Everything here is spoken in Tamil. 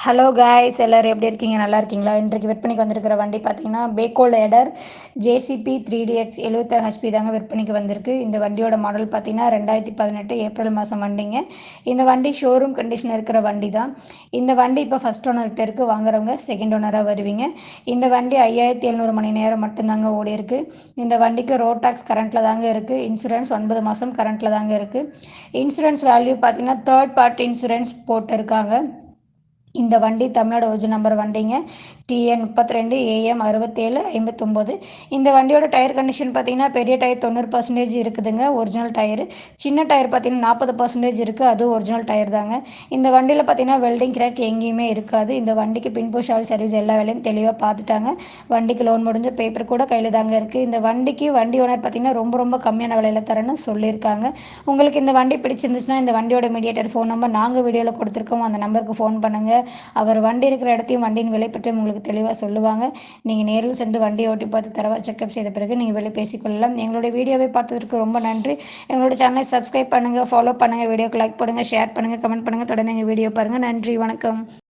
ஹலோ காய்ஸ் எல்லோரும் எப்படி இருக்கீங்க? நல்லா இருக்கீங்களா? இன்றைக்கு விற்பனைக்கு வந்திருக்கிற வண்டி பார்த்தீங்கன்னா பேக்கோ லேடர் ஜேசிபி 3DX 76 ஹெச்பி தாங்க விற்பனைக்கு வந்திருக்கு. இந்த வண்டியோட மாடல் பார்த்தீங்கன்னா 2018 ஏப்ரல் மாதம் வண்டிங்க. இந்த வண்டி ஷோரூம் கண்டிஷன் இருக்கிற வண்டி தான். இந்த வண்டி இப்போ ஃபஸ்ட் ஓனர்கிட்ட இருக்குது. வாங்குறவங்க செகண்ட் ஓனராக வருவீங்க. இந்த வண்டி 5700 மணி நேரம் மட்டும்தாங்க ஓடி இருக்குது. இந்த வண்டிக்கு ரோட் டாக்ஸ் கரண்ட்டில் தாங்க இருக்குது. இன்சூரன்ஸ் 9 மாதம் கரண்ட்டில் தாங்க இருக்குது. இன்சூரன்ஸ் வேல்யூ பார்த்தீங்கன்னா தேர்ட் பார்ட்டி இன்சூரன்ஸ் போட்டிருக்காங்க. இந்த வண்டி தமிழ்நாடு ஒரிஜினல் நம்பர் வண்டிங்க. TN 32 AM 6759. இந்த வண்டியோட டயர் கண்டிஷன் பார்த்தீங்கன்னா பெரிய டயர் 90% இருக்குதுங்க, ஒரிஜினல் டயரு. சின்ன டயர் பார்த்தீங்கன்னா 40% இருக்குது, அதுவும் ஒரிஜினல் டயர் தாங்க. இந்த வண்டியில் பார்த்தீங்கன்னா வெல்டிங் கிராக் எங்கேயுமே இருக்காது. இந்த வண்டிக்கு பின்புஷ் ஆயில் சர்வீஸ் எல்லா வேலையும் தெளிவாக பார்த்துட்டாங்க. வண்டிக்கு லோன் முடிஞ்ச பேப்பர் கூட கையில் தாங்க இருக்குது. இந்த வண்டிக்கு வண்டி ஓனர் பார்த்தீங்கன்னா ரொம்ப ரொம்ப கம்மியான விலையில் தரேன்னு சொல்லியிருக்காங்க. உங்களுக்கு இந்த வண்டி பிடிச்சிருந்துச்சுன்னா இந்த வண்டியோட மீடியேட்டர் ஃபோன் நம்பர் நாங்கள் வீடியோவில் கொடுத்துருக்கோம், அந்த நம்பருக்கு ஃபோன் பண்ணுங்கள். அவர் வண்டி இருக்கிற இடத்தையும் வண்டியின் விலை பற்றி உங்களுக்கு தெளிவாக சொல்லுவாங்க. நீங்கள் நேரில் சென்று வண்டியை ஓட்டி பார்த்து தரவா செக்அப் செய்த பிறகு நீங்கள் விலை பேசிக்கொள்ளலாம். எங்களுடைய வீடியோவை பார்த்ததற்கு ரொம்ப நன்றி. எங்களோட சேனலை சப்ஸ்கிரைப் பண்ணுங்கள், ஃபாலோ பண்ணுங்கள், வீடியோக்கு லைக் பண்ணுங்கள், ஷேர் பண்ணுங்கள், கமெண்ட் பண்ணுங்கள். தொடர்ந்து எங்கள் வீடியோ பாருங்கள். நன்றி, வணக்கம்.